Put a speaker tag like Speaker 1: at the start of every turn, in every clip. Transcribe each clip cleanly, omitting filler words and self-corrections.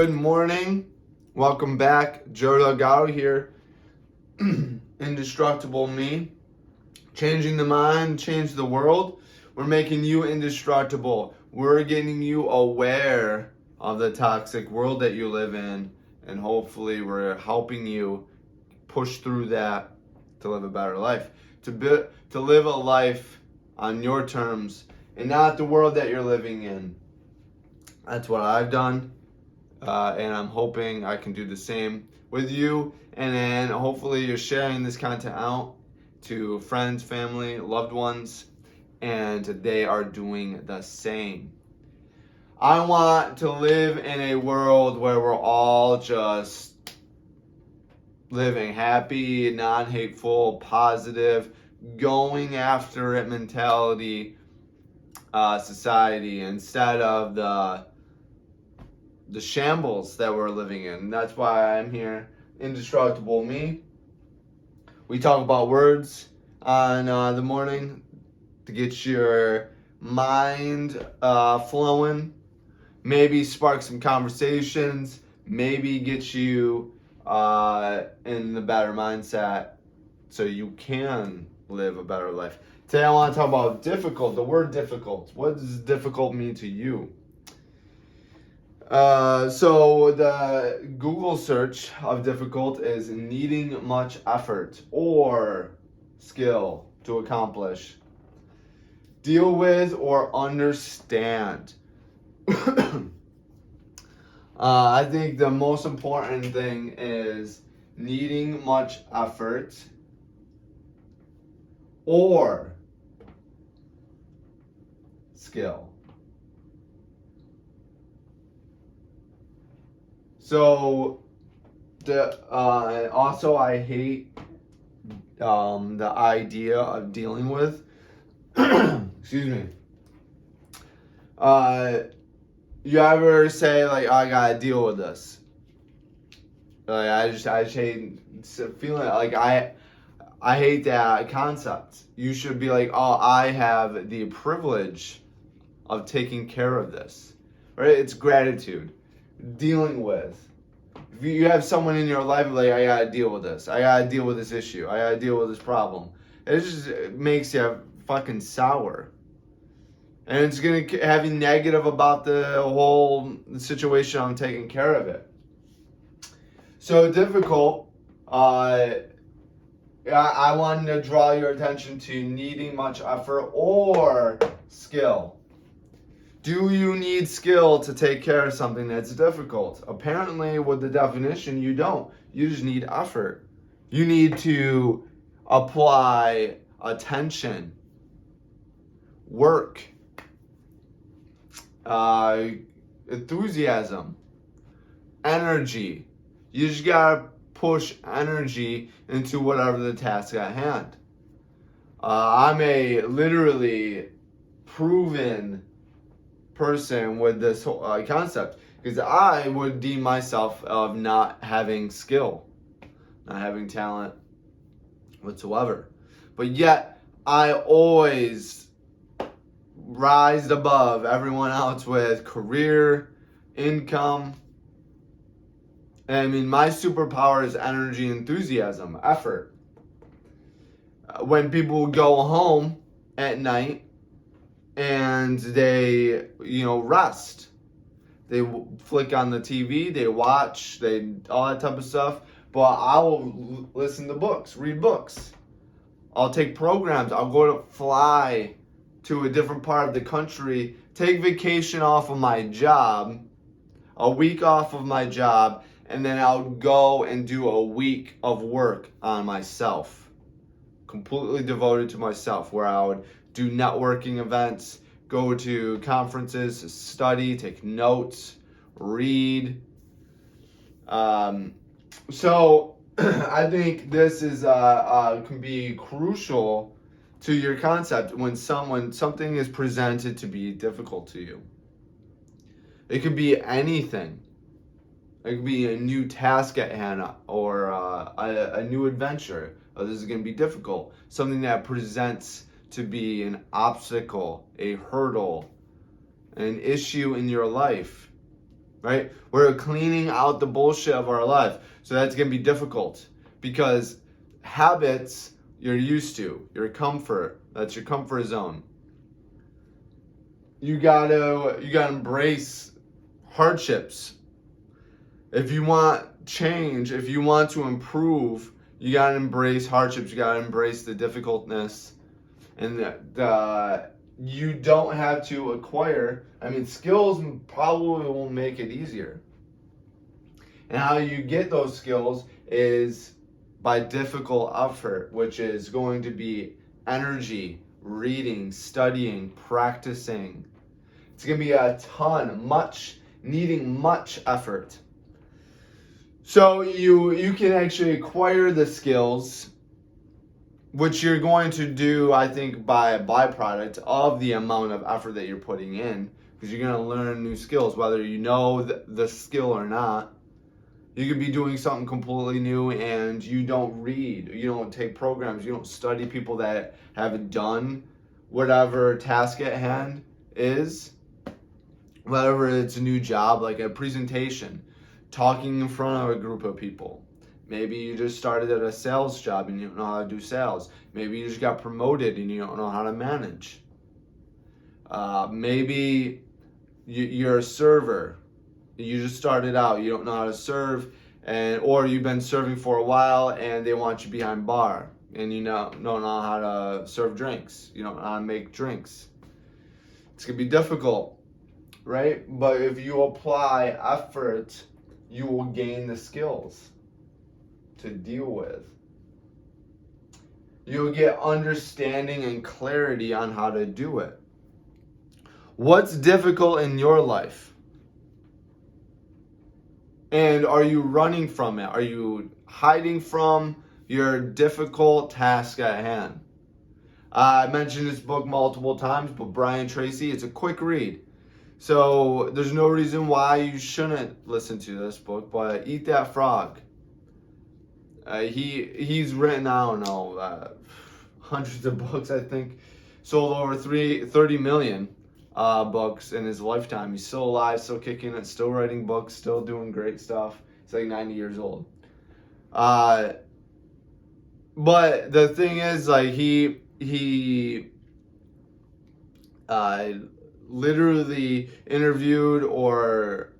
Speaker 1: Good morning. Welcome back. Joe Delgado here. Indestructible me. Changing the mind, change the world. We're making you indestructible. We're getting you aware of the toxic world that you live in, and hopefully we're helping you push through that to live a better life. To live a life on your terms and not the world that you're living in. That's what I've done. And I'm hoping I can do the same with you. And then hopefully you're sharing this content out to friends, family, loved ones, and they are doing the same. I want to live in a world where we're all just living happy, non-hateful, positive, going after it mentality society instead of the shambles that we're living in. And that's why I'm here. Indestructible me. We talk about words on the morning to get your mind flowing, maybe spark some conversations, maybe get you in the better mindset so you can live a better life. Today I want to talk about difficult, the word difficult. What does difficult mean to you? So the Google search of difficult is needing much effort or skill to accomplish, deal with, or understand. I think the most important thing is needing much effort or skill. So also I hate the idea of dealing with excuse me. You ever say like, oh, I gotta deal with this? Like I just hate feeling like I hate that concept. You should be like, oh, I have the privilege of taking care of this. Right? It's gratitude. Dealing with. If you have someone in your life like, I gotta deal with this. I gotta deal with this issue. I gotta deal with this problem. It makes you fucking sour. And it's gonna have you negative about the whole situation. I'm taking care of it. So difficult. I wanted to draw your attention to needing much effort or skill. Do you need skill to take care of something that's difficult? Apparently, with the definition, you don't. You just need effort. You need to apply attention, work, enthusiasm, energy. You just gotta push energy into whatever the task at hand. I'm a literally proven person with this whole concept, because I would deem myself of not having skill, not having talent whatsoever, but yet I always rise above everyone else with career, income. And I mean, my superpower is energy, enthusiasm, effort. When people go home at night and they, rest. They flick on the TV, they watch, all that type of stuff. But I will listen to books, read books. I'll take programs. I'll go to fly to a different part of the country, take vacation off of my job, a week off of my job, and then I'll go and do a week of work on myself. Completely devoted to myself, where I would do networking events, go to conferences, study, take notes, read. So I think this is can be crucial to your concept when something is presented to be difficult to you. It could be anything. It could be a new task at hand or a new adventure. Oh, this is going to be difficult. Something that presents to be an obstacle, a hurdle, an issue in your life. right? We're cleaning out the bullshit of our life. So that's going to be difficult because habits you're used to, your comfort, that's your comfort zone. You gotta embrace hardships. If you want change, if you want to improve, you gotta embrace hardships. You gotta embrace the difficultness, and you don't have to acquire. I mean, skills probably will make it easier. And how you get those skills is by difficult effort, which is going to be energy, reading, studying, practicing. It's going to be a ton, needing much effort. So you can actually acquire the skills, which you're going to do, I think, by a byproduct of the amount of effort that you're putting in, because you're going to learn new skills, whether you know the skill or not. You could be doing something completely new and you don't read, you don't take programs, you don't study people that have done whatever task at hand is. Whether it's a new job, like a presentation, talking in front of a group of people. Maybe you just started at a sales job and you don't know how to do sales. Maybe you just got promoted and you don't know how to manage. Maybe you're a server. You just started out, you don't know how to serve, or you've been serving for a while and they want you behind bar and you don't know how to serve drinks. You don't know how to make drinks. It's going to be difficult. Right? But if you apply effort, you will gain the skills to deal with. You'll get understanding and clarity on how to do it. What's difficult in your life? And are you running from it? Are you hiding from your difficult task at hand? I mentioned this book multiple times, but Brian Tracy, it's a quick read. So there's no reason why you shouldn't listen to this book, but Eat That Frog. He's written, I don't know, hundreds of books, I think. Sold over 30 million books in his lifetime. He's still alive, still kicking it, still writing books, still doing great stuff. He's like 90 years old. But the thing is, like, he literally interviewed or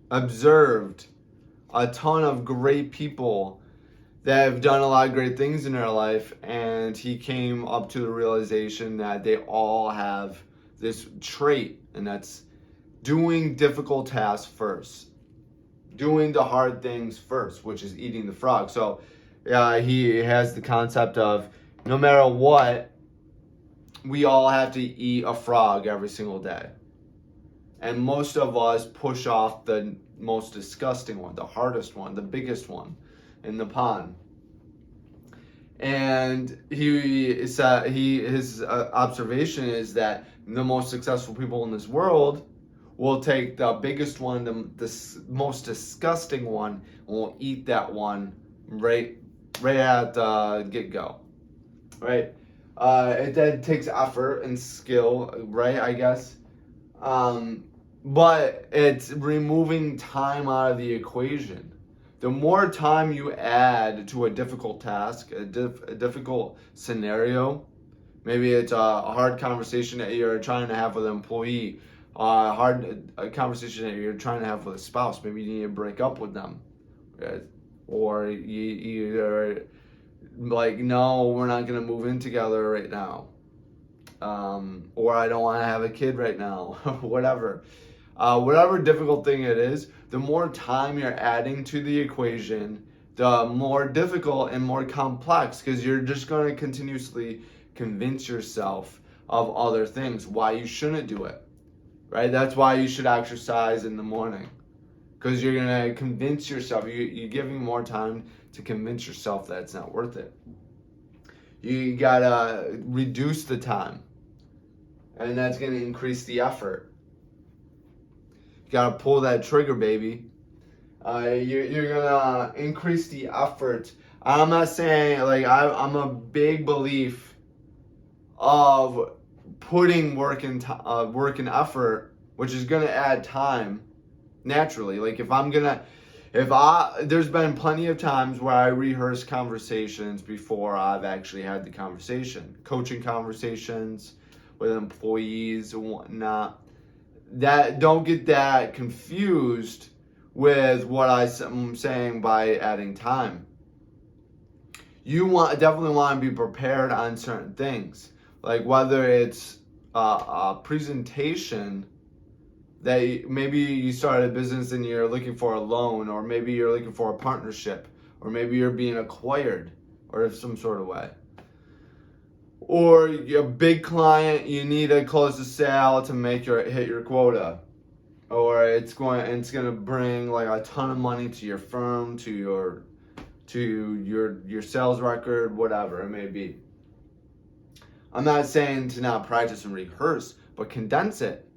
Speaker 1: observed a ton of great people that have done a lot of great things in their life, and he came up to the realization that they all have this trait, and that's doing difficult tasks first, doing the hard things first, which is eating the frog. So he has the concept of no matter what, we all have to eat a frog every single day. And most of us push off the most disgusting one, the hardest one, the biggest one in the pond. And his observation is that the most successful people in this world will take the biggest one, the most disgusting one, and will eat that one right at the get-go, right? It takes effort and skill, right, I guess. But it's removing time out of the equation. The more time you add to a difficult task, a difficult scenario, maybe it's a hard conversation that you're trying to have with an employee, a conversation that you're trying to have with a spouse. Maybe you need to break up with them, right? Or you're like, no, we're not going to move in together right now. Or I don't want to have a kid right now, whatever. Whatever difficult thing it is, the more time you're adding to the equation, the more difficult and more complex, because you're just going to continuously convince yourself of other things, why you shouldn't do it, right? That's why you should exercise in the morning, because you're going to convince yourself, you're giving more time to convince yourself that it's not worth it. You got to reduce the time, and that's going to increase the effort. Gotta pull that trigger, baby. You're gonna increase the effort. I'm not saying, like, I'm a big belief of putting work and effort which is going to add time naturally. Like there's been plenty of times where I rehearse conversations before I've actually had the conversation. Coaching conversations with employees and whatnot. That, don't get that confused with what I'm saying by adding time. You definitely want to be prepared on certain things, like whether it's a presentation that maybe you started a business and you're looking for a loan, or maybe you're looking for a partnership, or maybe you're being acquired or some sort of way. Or you're a big client, you need to close the sale to hit your quota. Or it's going to bring like a ton of money to your firm, to your sales record, whatever it may be. I'm not saying to not practice and rehearse, but condense it.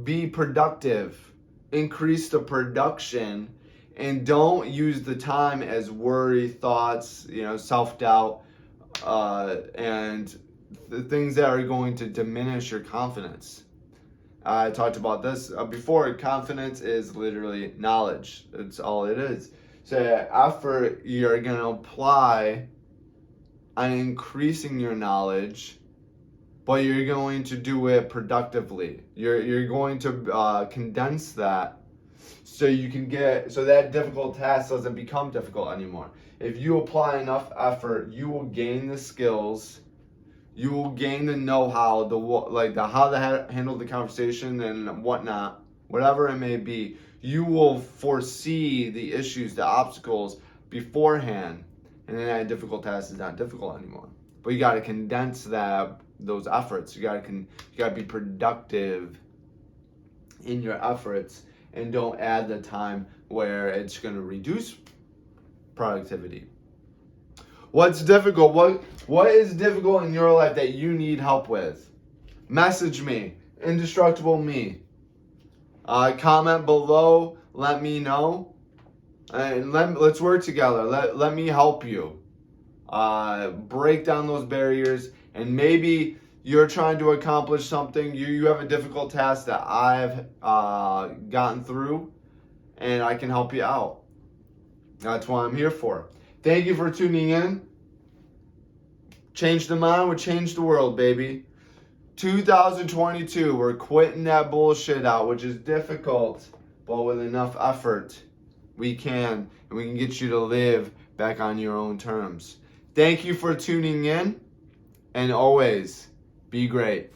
Speaker 1: Be productive, increase the production, and don't use the time as worry, thoughts, self-doubt, and the things that are going to diminish your confidence. I talked about this before. Confidence is literally knowledge. That's all it is. So effort you're going to apply on increasing your knowledge, but you're going to do it productively. You're going to condense that so that difficult task doesn't become difficult anymore. If you apply enough effort, you will gain the skills, you will gain the know-how, how to handle the conversation and whatnot, whatever it may be. You will foresee the issues, the obstacles beforehand, and then that difficult task is not difficult anymore. But you got to condense those efforts. You got to be productive in your efforts, and don't add the time where it's going to reduce productivity. What's difficult? What is difficult in your life that you need help with? Message me, Indestructible Me. Comment below, let me know, and let's work together. Let me help you break down those barriers. And maybe you're trying to accomplish something. You have a difficult task that I've gotten through, and I can help you out. That's what I'm here for. Thank you for tuning in. Change the mind would change the world, baby. 2022, we're quitting that bullshit out, which is difficult, but with enough effort, we can get you to live back on your own terms. Thank you for tuning in, and always be great.